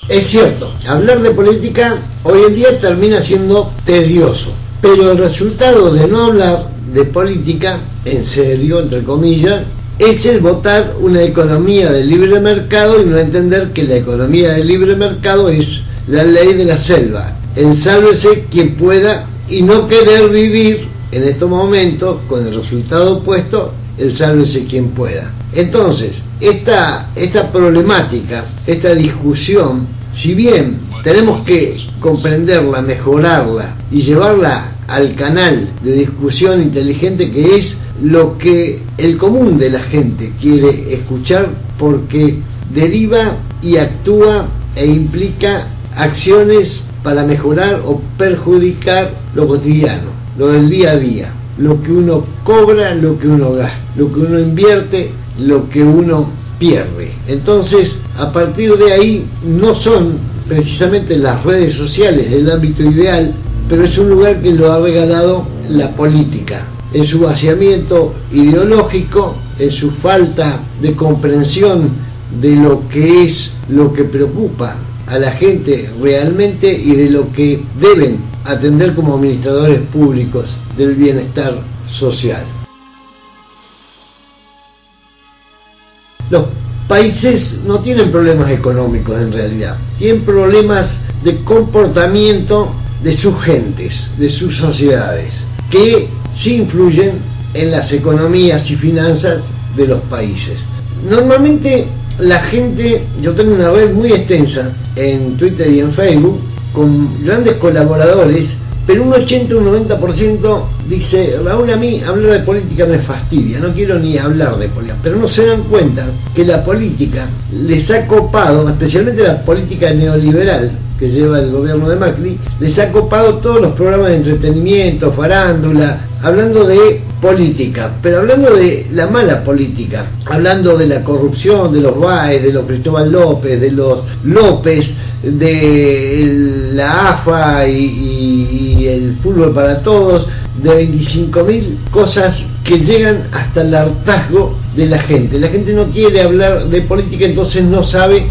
Es cierto, hablar de política hoy en día termina siendo tedioso, pero el resultado de no hablar de política, en serio, entre comillas, es el votar una economía de libre mercado y no entender que la economía de libre mercado es la ley de la selva, el sálvese quien pueda, y no querer vivir en estos momentos con el resultado opuesto, el sálvese quien pueda. Entonces, esta problemática, esta discusión, si bien tenemos que comprenderla, mejorarla y llevarla al canal de discusión inteligente que es lo que el común de la gente quiere escuchar, porque deriva y actúa e implica acciones para mejorar o perjudicar lo cotidiano, lo del día a día, lo que uno cobra, lo que uno gasta, lo que uno invierte, lo que uno pierde. Entonces, a partir de ahí, no son precisamente las redes sociales el ámbito ideal, pero es un lugar que lo ha regalado la política, en su vaciamiento ideológico, en su falta de comprensión de lo que es lo que preocupa a la gente realmente y de lo que deben atender como administradores públicos del bienestar social. Los países no tienen problemas económicos en realidad, tienen problemas de comportamiento de sus gentes, de sus sociedades, que sí influyen en las economías y finanzas de los países. Normalmente la gente, yo tengo una red muy extensa en Twitter y en Facebook, con grandes colaboradores, pero un 80 o un 90% dice: Raúl, a mí hablar de política me fastidia, no quiero ni hablar de política. Pero no se dan cuenta que la política les ha copado, especialmente la política neoliberal que lleva el gobierno de Macri, les ha copado todos los programas de entretenimiento, farándula, hablando de política, pero hablando de la mala política, hablando de la corrupción, de los Báez, de los Cristóbal López, de los López, de la AFA y el fútbol para todos, de 25.000 cosas que llegan hasta el hartazgo de la gente. La gente no quiere hablar de política, entonces no sabe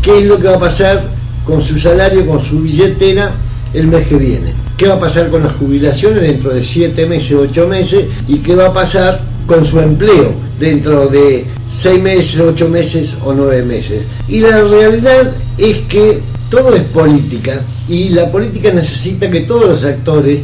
qué es lo que va a pasar con su salario, con su billetera el mes que viene. ¿Qué va a pasar con las jubilaciones dentro de 7 meses, 8 meses? ¿Y qué va a pasar con su empleo dentro de 6 meses, 8 meses o 9 meses? Y la realidad es que todo es política, y la política necesita que todos los actores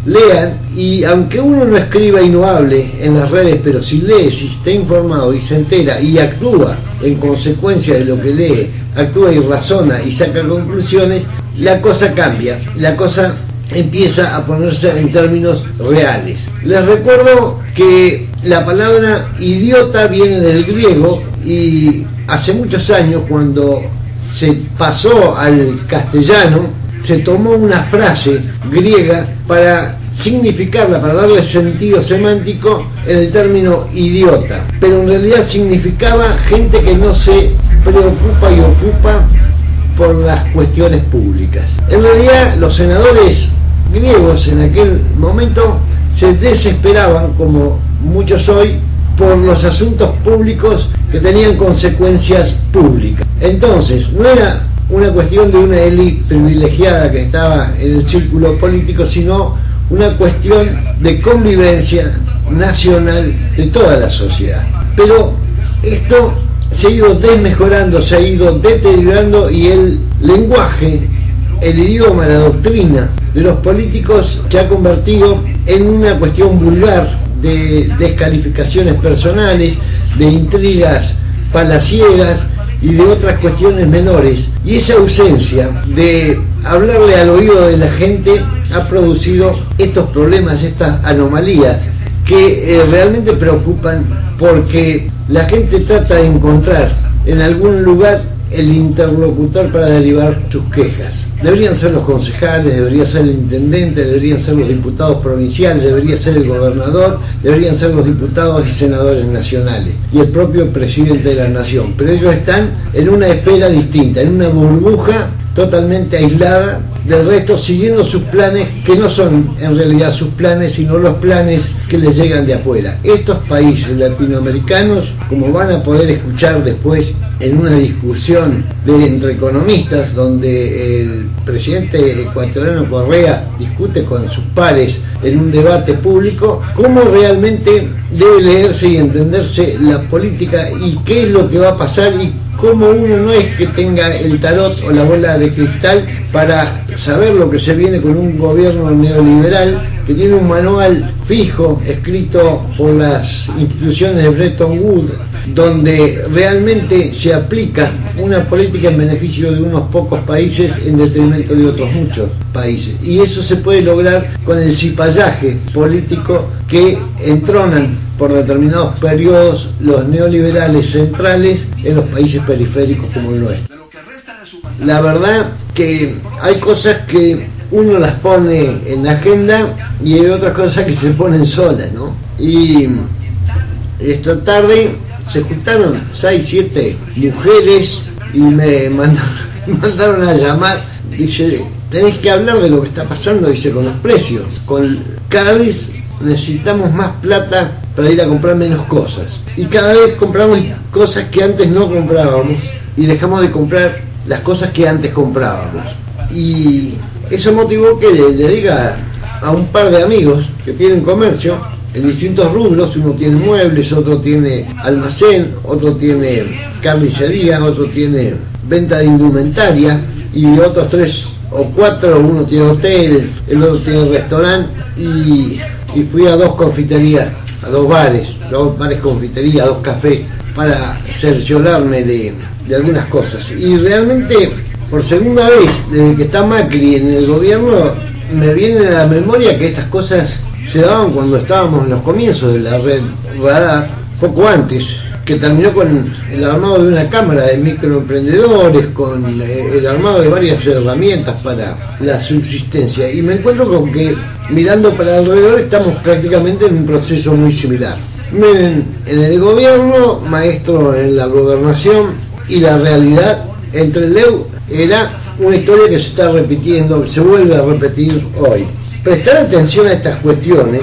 lean, y aunque uno no escriba y no hable en las redes, pero si lee, si está informado y se entera y actúa en consecuencia de lo que lee, actúa y razona y saca conclusiones, la cosa cambia, la cosa empieza a ponerse en términos reales. Les recuerdo que la palabra idiota viene del griego, y hace muchos años, cuando se pasó al castellano, se tomó una frase griega para significarla, para darle sentido semántico en el término idiota, pero en realidad significaba gente que no se preocupa y ocupa por las cuestiones públicas. En realidad, los senadores griegos en aquel momento se desesperaban, como muchos hoy, por los asuntos públicos que tenían consecuencias públicas. Entonces, no era una cuestión de una élite privilegiada que estaba en el círculo político, sino una cuestión de convivencia nacional de toda la sociedad. Pero esto se ha ido desmejorando, se ha ido deteriorando, y el lenguaje, el idioma, la doctrina de los políticos se ha convertido en una cuestión vulgar de descalificaciones personales, de intrigas palaciegas y de otras cuestiones menores. Y esa ausencia de hablarle al oído de la gente ha producido estos problemas, estas anomalías que realmente preocupan, porque la gente trata de encontrar en algún lugar el interlocutor para derivar sus quejas. Deberían ser los concejales, debería ser el intendente, deberían ser los diputados provinciales, debería ser el gobernador, deberían ser los diputados y senadores nacionales y el propio presidente de la nación. Pero ellos están en una esfera distinta, en una burbuja totalmente aislada del resto, siguiendo sus planes, que no son en realidad sus planes, sino los planes que les llegan de afuera. Estos países latinoamericanos, como van a poder escuchar después en una discusión entre economistas, donde el presidente ecuatoriano Correa discute con sus pares en un debate público, cómo realmente debe leerse y entenderse la política y qué es lo que va a pasar, y cómo uno no es que tenga el tarot o la bola de cristal para saber lo que se viene con un gobierno neoliberal que tiene un manual fijo escrito por las instituciones de Bretton Woods, donde realmente se aplica una política en beneficio de unos pocos países en detrimento de otros muchos países. Y eso se puede lograr con el cipallaje político que entronan por determinados periodos los neoliberales centrales en los países periféricos como el nuestro. La verdad que hay cosas que uno las pone en la agenda y hay otras cosas que se ponen solas, ¿no? Y esta tarde se juntaron 6, 7 mujeres y me mandaron a llamar. Dice, tenés que hablar de lo que está pasando, dice, con los precios. Cada vez necesitamos más plata para ir a comprar menos cosas. Y cada vez compramos cosas que antes no comprábamos y dejamos de comprar las cosas que antes comprábamos. Y eso motivó que le diga a un par de amigos que tienen comercio en distintos rubros. Uno tiene muebles, otro tiene almacén, otro tiene carnicería, otro tiene venta de indumentaria, y otros 3 o 4, uno tiene hotel, el otro tiene restaurante, y fui a 2 confiterías, a 2 bares confitería, 2 cafés, para cerciorarme de algunas cosas. Y realmente, por segunda vez desde que está Macri en el gobierno, me viene a la memoria que estas cosas se daban cuando estábamos en los comienzos de la red Radar, poco antes, que terminó con el armado de una cámara de microemprendedores, con el armado de varias herramientas para la subsistencia. Y me encuentro con que, mirando para alrededor, estamos prácticamente en un proceso muy similar. Miren, en el gobierno, maestro en la gobernación, y la realidad entre el Leu era una historia que se está repitiendo, que se vuelve a repetir hoy. Prestar atención a estas cuestiones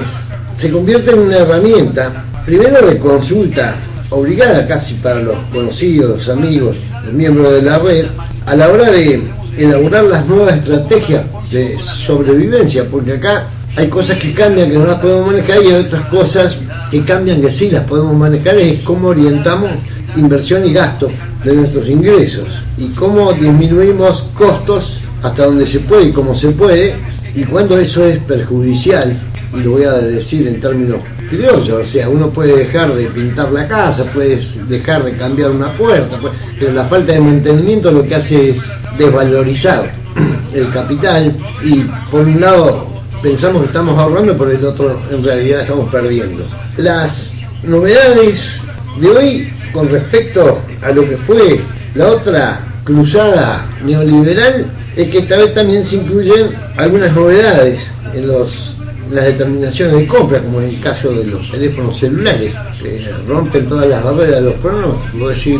se convierte en una herramienta, primero de consulta obligada casi para los conocidos, los amigos, los miembros de la red, a la hora de elaborar las nuevas estrategias de sobrevivencia, porque acá hay cosas que cambian que no las podemos manejar y hay otras cosas que cambian que sí las podemos manejar. Es cómo orientamos inversión y gasto de nuestros ingresos y cómo disminuimos costos hasta donde se puede y cómo se puede, y cuando eso es perjudicial, y lo voy a decir en términos criollos, o sea, uno puede dejar de pintar la casa, puede dejar de cambiar una puerta, pero la falta de mantenimiento lo que hace es desvalorizar el capital, y por un lado pensamos que estamos ahorrando, por el otro en realidad estamos perdiendo. Las novedades de hoy con respecto a lo que fue la otra cruzada neoliberal es que esta vez también se incluyen algunas novedades en las determinaciones de compra, como en el caso de los teléfonos celulares, que rompen todas las barreras de los pronósticos. Voy a decir,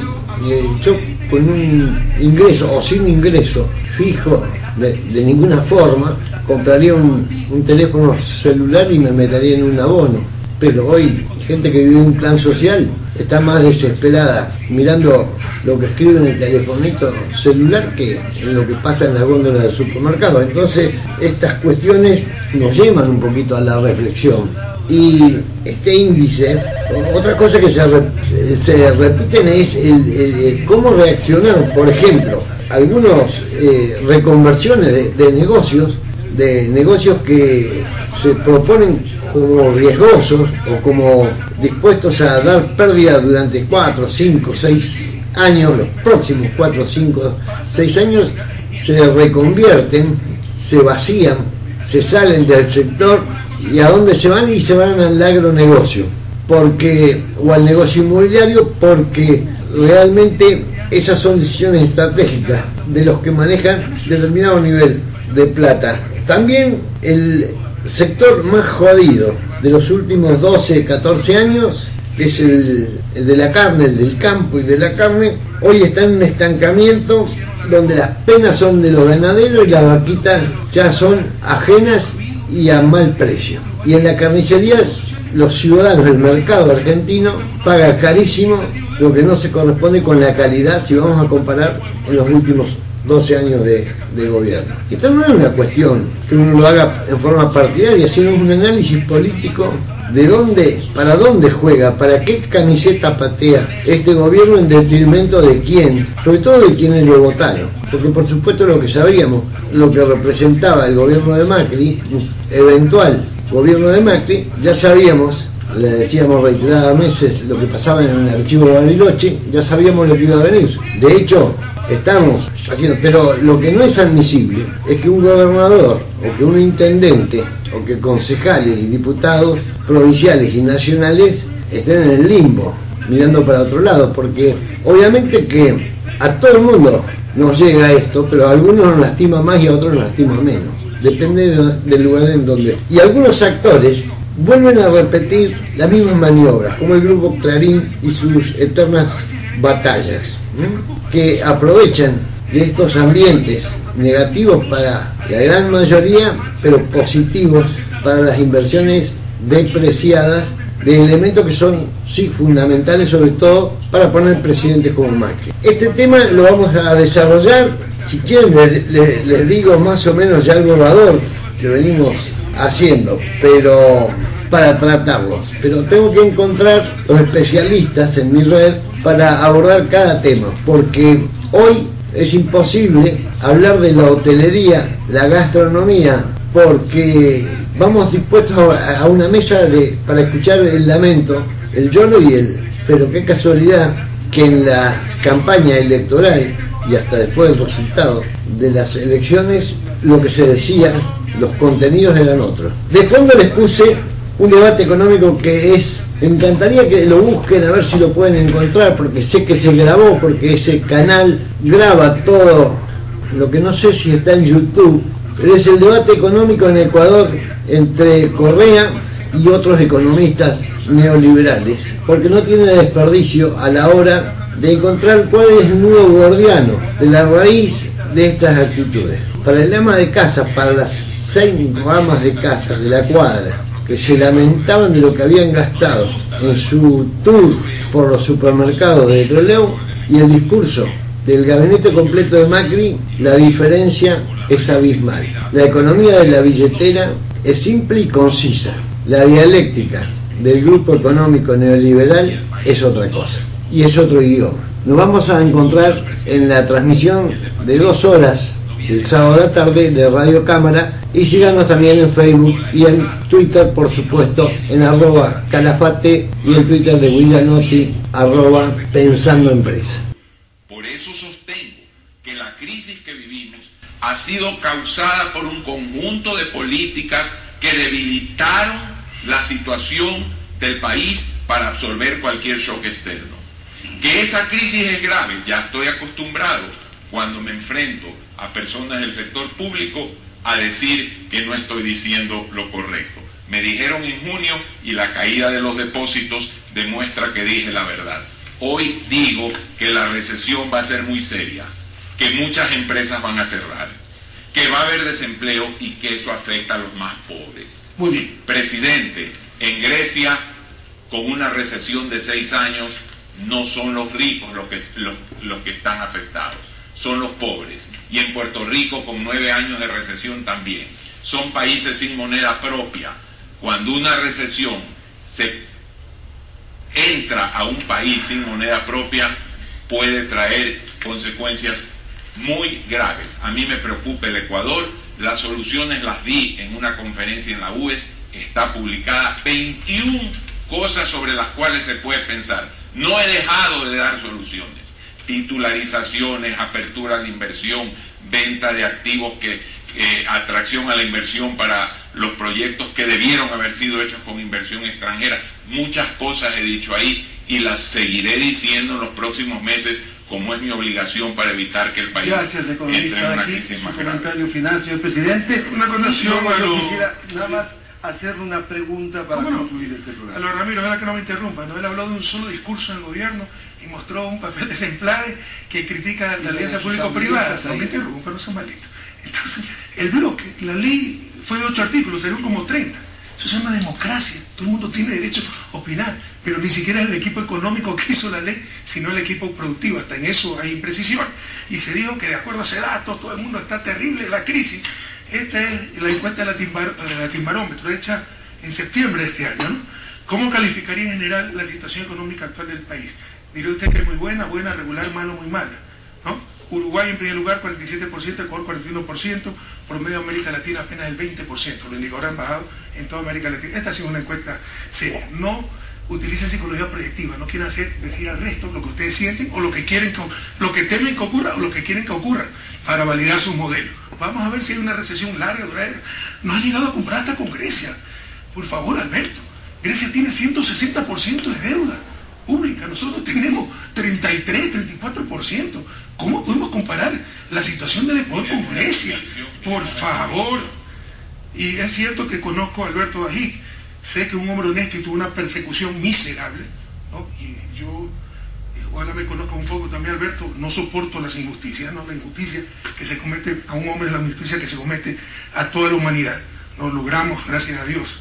yo con un ingreso o sin ingreso fijo de ninguna forma compraría un teléfono celular y me metería en un abono, pero hoy gente que vive un plan social está más desesperada mirando lo que escribe en el telefonito celular que en lo que pasa en las góndolas del supermercado. Entonces estas cuestiones nos llevan un poquito a la reflexión, y este índice, otra cosa que se repiten es el cómo reaccionaron, por ejemplo, algunos reconversiones de negocios que se proponen como riesgosos o como dispuestos a dar pérdida durante 4, 5, 6 años, los próximos 4, 5, 6 años, se reconvierten, se vacían, se salen del sector, y a dónde se van, y se van al agronegocio, o al negocio inmobiliario, porque realmente esas son decisiones estratégicas de los que manejan determinado nivel de plata. También el sector más jodido de los últimos 12, 14 años, que es el de la carne, el del campo y de la carne, hoy está en un estancamiento donde las penas son de los ganaderos y las vaquitas ya son ajenas y a mal precio. Y en la carnicería los ciudadanos del mercado argentino pagan carísimo lo que no se corresponde con la calidad si vamos a comparar en los últimos 12 años de gobierno. Y esto no es una cuestión que uno lo haga en forma partidaria, sino un análisis político de para dónde juega, para qué camiseta patea este gobierno en detrimento de quién, sobre todo de quienes lo votaron. Porque por supuesto lo que sabíamos, lo que representaba el gobierno de Macri, eventual gobierno de Macri, ya sabíamos, le decíamos reiteradas veces lo que pasaba en el archivo de Bariloche, ya sabíamos lo que iba a venir. De hecho, estamos haciendo, pero lo que no es admisible es que un gobernador o que un intendente o que concejales y diputados provinciales y nacionales estén en el limbo, mirando para otro lado, porque obviamente que a todo el mundo nos llega esto, pero a algunos nos lastima más y a otros nos lastima menos, depende del lugar en donde. Y algunos actores vuelven a repetir las mismas maniobras, como el grupo Clarín y sus eternas batallas, que aprovechan de estos ambientes negativos para la gran mayoría, pero positivos para las inversiones depreciadas de elementos que son sí fundamentales, sobre todo para poner presidentes como Macri. Este tema lo vamos a desarrollar, si quieren les digo más o menos ya el borrador que venimos haciendo, pero para tratarlo. Pero tengo que encontrar los especialistas en mi red para abordar cada tema, porque hoy es imposible hablar de la hotelería, la gastronomía, porque vamos dispuestos a una mesa para escuchar el lamento, el lloro y el... Pero qué casualidad que en la campaña electoral y hasta después del resultado de las elecciones, lo que se decía, los contenidos eran otros. De fondo les puse un debate económico que me encantaría que lo busquen a ver si lo pueden encontrar, porque sé que se grabó, porque ese canal graba todo, lo que no sé si está en YouTube, pero es el debate económico en Ecuador entre Correa y otros economistas neoliberales, porque no tiene desperdicio a la hora de encontrar cuál es el nudo gordiano de la raíz de estas actitudes. Para el ama de casa, para las 6 amas de casa de la cuadra, que se lamentaban de lo que habían gastado en su tour por los supermercados de Trelew, y el discurso del gabinete completo de Macri, la diferencia es abismal. La economía de la billetera es simple y concisa. La dialéctica del grupo económico neoliberal es otra cosa, y es otro idioma. Nos vamos a encontrar en la transmisión de 2 horas el sábado a la tarde de Radio Cámara, y síganos también en Facebook y en Twitter, por supuesto, en @calafate, y el Twitter de Guidanotti, @pensandoempresa. Por eso sostengo que la crisis que vivimos ha sido causada por un conjunto de políticas que debilitaron la situación del país para absorber cualquier shock externo. Que esa crisis es grave, ya estoy acostumbrado cuando me enfrento a personas del sector público a decir que no estoy diciendo lo correcto. Me dijeron en junio y la caída de los depósitos demuestra que dije la verdad. Hoy digo que la recesión va a ser muy seria, que muchas empresas van a cerrar, que va a haber desempleo y que eso afecta a los más pobres. Muy bien. Presidente, en Grecia, con una recesión de 6 años, no son los ricos los que están afectados, son los pobres. Y en Puerto Rico, con 9 años de recesión también. Son países sin moneda propia. Cuando una recesión se entra a un país sin moneda propia, puede traer consecuencias muy graves. A mí me preocupa el Ecuador. Las soluciones las di en una conferencia en la UES. Está publicada 21 cosas sobre las cuales se puede pensar. No he dejado de dar soluciones. Titularizaciones, apertura de inversión, venta de activos, atracción a la inversión para los proyectos que debieron haber sido hechos con inversión extranjera. Muchas cosas he dicho ahí y las seguiré diciendo en los próximos meses, como es mi obligación para evitar que el país entre en una crisis más grave. Comentario final, señor presidente. Una acotación yo quisiera nada más hacerle una pregunta para concluir este programa. A lo Ramiro, ahora que no me interrumpa, ¿no? Él habló de un solo discurso del gobierno y mostró un papel de Semplade que critica la alianza público-privada. No me interrumpa, no sea malito. Entonces, el bloque, la ley fue de 8 artículos, salieron como 30. Eso se llama democracia. Todo el mundo tiene derecho a opinar, pero ni siquiera es el equipo económico que hizo la ley, sino el equipo productivo. Hasta en eso hay imprecisión. Y se dijo que de acuerdo a ese dato, todo el mundo está terrible, la crisis. Esta es la encuesta de la Timbarómetro, hecha en septiembre de este año, ¿no? ¿Cómo calificaría en general la situación económica actual del país? Diría usted que es muy buena, buena, regular, malo, muy mala, ¿no? Uruguay en primer lugar 47%, Ecuador 41%, promedio de América Latina apenas el 20%, los indicadores han bajado en toda América Latina. Esta ha sido una encuesta seria. No utilicen psicología proyectiva, no quieren decir al resto lo que ustedes sienten o lo que quieren, lo que temen que ocurra o lo que quieren que ocurra para validar sus modelos. Vamos a ver si hay una recesión larga, duradera. No ha llegado a comprar hasta con Grecia. Por favor, Alberto, Grecia tiene 160% de deuda pública, nosotros tenemos 33, 34%. ¿Cómo podemos comparar la situación del Ecuador con Grecia? Por favor. Y es cierto que conozco a Alberto Bajic, sé que es un hombre honesto y tuvo una persecución miserable, ¿no? Y yo, ojalá me conozca un poco también, Alberto, no soporto las injusticias, ¿no? La injusticia que se comete a un hombre es la injusticia que se comete a toda la humanidad. No logramos, gracias a Dios,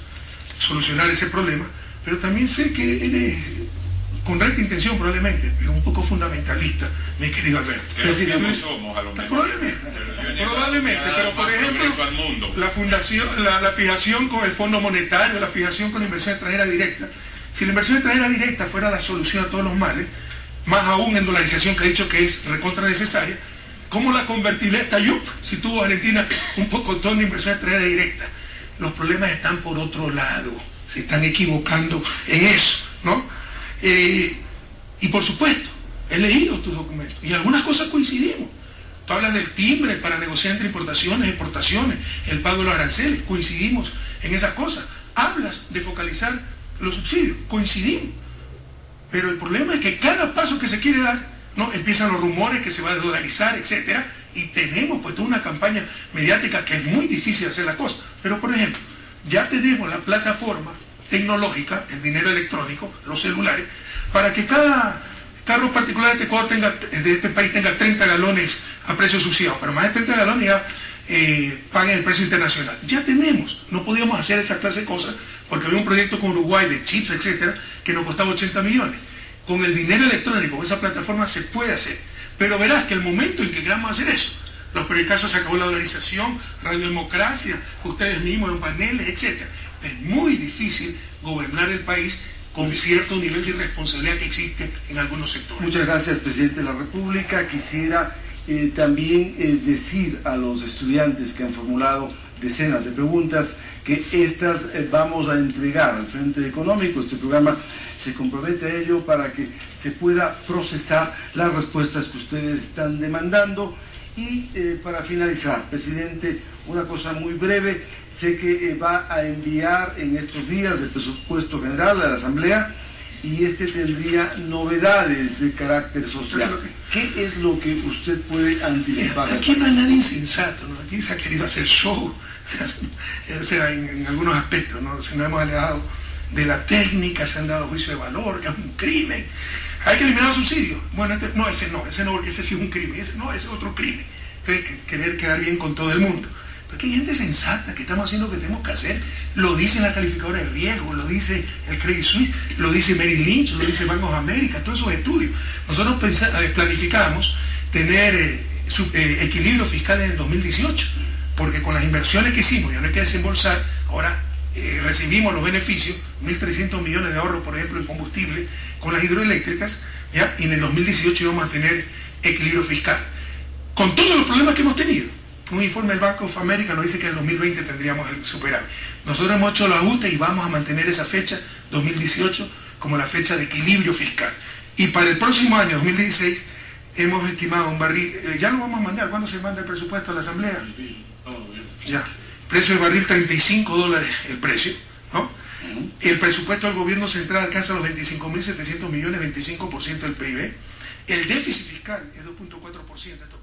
solucionar ese problema, pero también sé que eres, con recta intención probablemente, pero un poco fundamentalista, mi querido Alberto. Somos a lo mejor. Probablemente, pero por ejemplo, la fijación con el Fondo Monetario, la fijación con la inversión extranjera directa, si la inversión extranjera directa fuera la solución a todos los males, más aún en dolarización que ha dicho que es recontra necesaria, ¿cómo la convertible esta YUP si tuvo Argentina un pocotón de inversión extranjera directa? Los problemas están por otro lado, se están equivocando en eso, ¿no? Y por supuesto, he leído tus documentos y algunas cosas coincidimos. Tú hablas del timbre para negociar entre importaciones, exportaciones, el pago de los aranceles, coincidimos en esas cosas. Hablas de focalizar los subsidios, coincidimos. Pero el problema es que cada paso que se quiere dar, ¿no? Empiezan los rumores que se va a desdolarizar, etcétera, y tenemos pues toda una campaña mediática que es muy difícil hacer la cosa. Pero por ejemplo, ya tenemos la plataforma tecnológica, el dinero electrónico, los celulares, para que cada carro particular de este país tenga 30 galones a precio subsidiado, pero más de 30 galones ya paguen el precio internacional. Ya tenemos, no podíamos hacer esa clase de cosas porque había un proyecto con Uruguay de chips, etcétera, que nos costaba 80 millones. Con el dinero electrónico, con esa plataforma se puede hacer, pero verás que el momento en que queramos hacer eso, los periodistas se acabó la dolarización, radiodemocracia, ustedes mismos en paneles, etcétera. Es muy difícil gobernar el país con cierto nivel de irresponsabilidad que existe en algunos sectores. Muchas gracias, presidente de la República. Quisiera también decir a los estudiantes que han formulado decenas de preguntas que estas vamos a entregar al Frente Económico. Este programa se compromete a ello para que se pueda procesar las respuestas que ustedes están demandando. Y para finalizar, presidente, una cosa muy breve. Sé que va a enviar en estos días el presupuesto general a la Asamblea y este tendría novedades de carácter social. ¿Qué es lo que usted puede anticipar? Aquí no hay nada insensato, ¿no? Aquí se ha querido hacer show, o sea, en algunos aspectos, ¿no? Se nos hemos alejado de la técnica, se han dado juicio de valor, que es un crimen. Hay que eliminar los subsidios. Bueno, ese no, porque ese sí es un crimen, ese es otro crimen. Hay que querer quedar bien con todo el mundo. Porque hay gente sensata que estamos haciendo lo que tenemos que hacer. Lo dicen las calificadoras de riesgo, lo dice el Credit Suisse, lo dice Merrill Lynch, lo dice Bank of America, todos esos estudios. Nosotros planificamos tener equilibrio fiscal en el 2018, porque con las inversiones que hicimos, ya no hay que desembolsar, ahora recibimos los beneficios, 1.300 millones de ahorros, por ejemplo, en combustible, con las hidroeléctricas, ¿ya? Y en el 2018 íbamos a tener equilibrio fiscal. Con todos los problemas que hemos tenido. Un informe del Bank of America nos dice que en el 2020 tendríamos el superávit. Nosotros hemos hecho la ajuste y vamos a mantener esa fecha, 2018, como la fecha de equilibrio fiscal. Y para el próximo año, 2016, hemos estimado un barril, ya lo vamos a mandar, ¿cuándo se manda el presupuesto a la Asamblea? Ya, precio del barril $35 el precio, ¿no? El presupuesto del gobierno central alcanza los 25.700 millones, 25% del PIB. El déficit fiscal es 2.4%.